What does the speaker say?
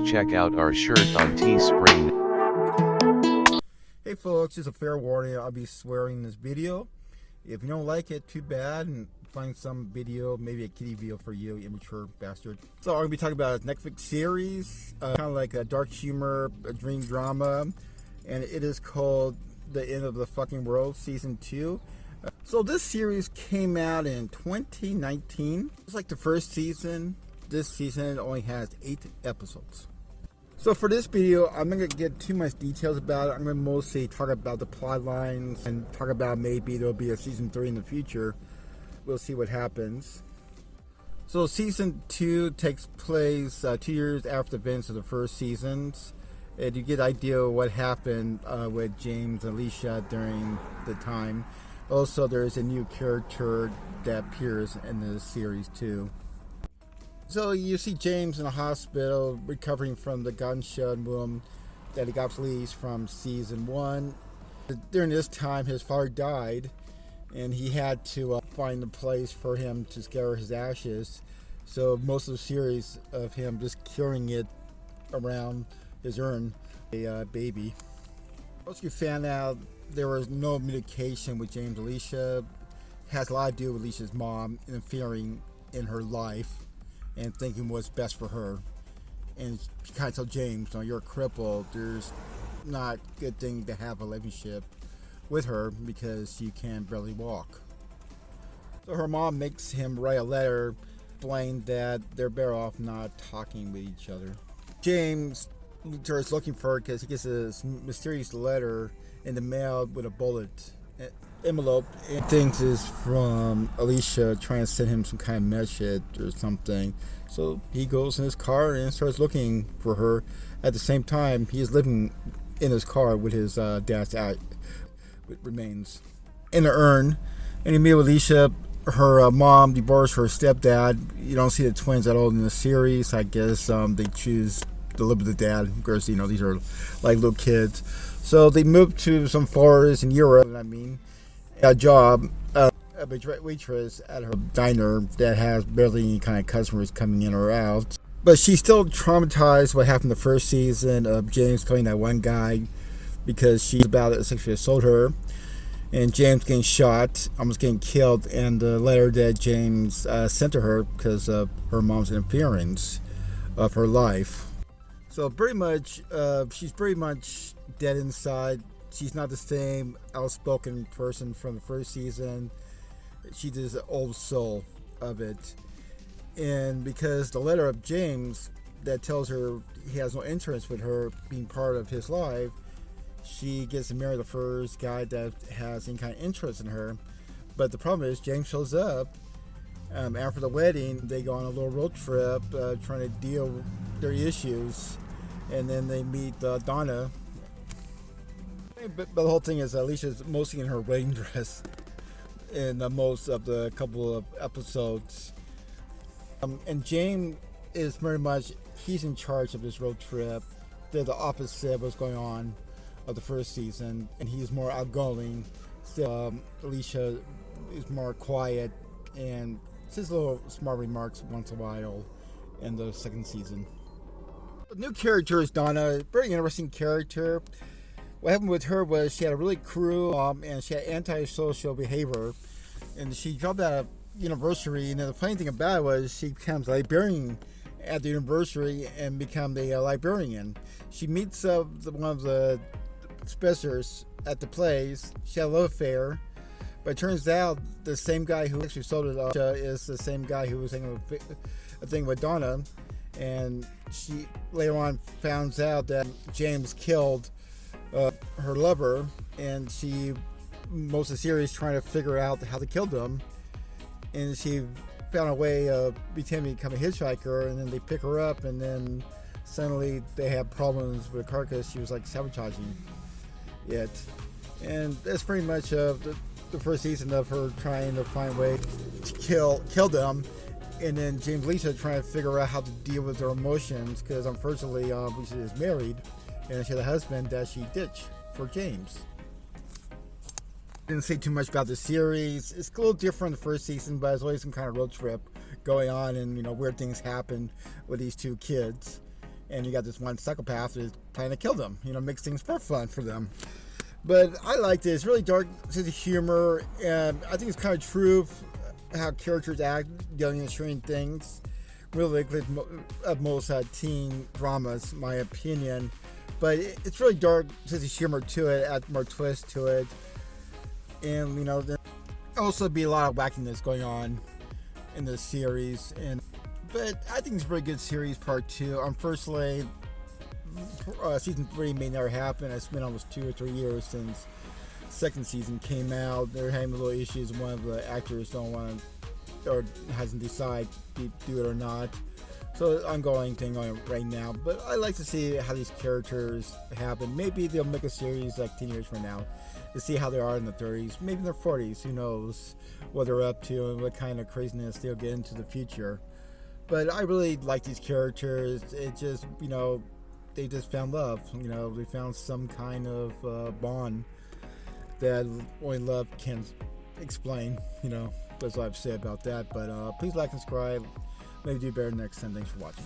check out our shirt on Teespring. Hey folks, just a fair warning, I'll be swearing in this video. If you don't like it, too bad, and find some video, maybe a kiddie video for you, immature bastard. So I'm going to be talking about a Netflix series, kind of like a dark humor, a dream drama, and it is called The End of the Fucking World, Season 2. So this series came out in 2019. It's like the first season. This season only has 8 episodes. So for this video, I'm not going to get too much details about it. I'm going to mostly talk about the plot lines and talk about maybe there'll be a season 3 in the future. We'll see what happens. So season 2 takes place 2 years after the events of the first seasons. And you get an idea of what happened with James and Alicia during the time. Also, there's a new character that appears in the series too. So you see James in a hospital recovering from the gunshot wound that he got released from season 1. During this time, his father died, and he had to find a place for him to scatter his ashes. So most of the series of him just carrying it around his urn, a baby. Once you found out there was no communication with James and Alicia, it has a lot to do with Alicia's mom interfering in her life and thinking what's best for her. And she kind of told James, no, you're a cripple. There's not a good thing to have a relationship with her because you can barely walk. So her mom makes him write a letter explaining that they're better off not talking with each other. James starts looking for her because he gets this mysterious letter in the mail with a bullet envelope, and thinks is from Alicia trying to send him some kind of message or something. So he goes in his car and starts looking for her. At the same time, he is living in his car with his dad's remains in the urn. And he meets Alicia. Her mom divorced her stepdad. You don't see the twins at all in the series. I guess they choose to live with the dad because these are like little kids. So they moved to some forest in Europe. A job, a waitress at her diner that has barely any kind of customers coming in or out. But she's still traumatized what happened the first season of James killing that one guy because she's about to sexually assault her. And James getting shot, almost getting killed, and the letter that James sent to her because of her mom's interference of her life. So pretty much, she's pretty much dead inside. She's not the same outspoken person from the first season. She's just an old soul of it. And because the letter of James that tells her he has no interest with her being part of his life, she gets to marry the first guy that has any kind of interest in her. But the problem is James shows up. After the wedding, they go on a little road trip trying to deal with their issues. And then they meet Donna. But the whole thing is Alicia's mostly in her wedding dress in most of the couple of episodes. And James is very much, he's in charge of this road trip. They're the opposite of what's going on of the first season. And he's more outgoing. Still, Alicia is more quiet and says little smart remarks once in a while in the second season. The new character is Donna, very interesting character. What happened with her was she had a really cruel and she had antisocial behavior, and she dropped out of university. And the funny thing about it was she becomes a librarian at the university and becomes a librarian. She meets one of the professors at the place. She had a love affair, but it turns out the same guy who actually sold it is the same guy who was having a thing with Donna. And she later on found out that James killed her lover, and she most of the series trying to figure out how to kill them, and she found a way of pretending to become a hitchhiker, and then they pick her up, and then suddenly they have problems with the carcass. She was like sabotaging it, and that's pretty much the first season of her trying to find a way to kill them. And then James and Lisa trying to figure out how to deal with their emotions because unfortunately Lisa is married and she had a husband that she ditched for James. Didn't say too much about the series. It's a little different the first season, but there's always some kind of road trip going on, and weird things happen with these two kids. and you got this one psychopath who's planning to kill them. Makes things more fun for them. But I liked it. It's really dark sense of humor, and I think it's kind of true how characters act dealing with strange things. Really like most teen dramas, my opinion. But it's really dark sense of humor to it, add more twist to it, and there also be a lot of wackiness going on in the series. But I think it's a pretty good series. Part 2. Unfortunately, season 3 may never happen. It's been almost 2 or 3 years since second season came out. They're having little issues. One of the actors don't want to, or hasn't decided to do it or not. So it's an ongoing thing going right now. But I like to see how these characters happen. Maybe they'll make a series like 10 years from now to see how they are in the 30s, maybe in their 40s. Who knows what they're up to and what kind of craziness they'll get into the future. But I really like these characters. It just, they just found love. They found some kind of bond that only love can explain. That's what I've said about that. But please like and subscribe. Maybe do better next time. Thanks for watching.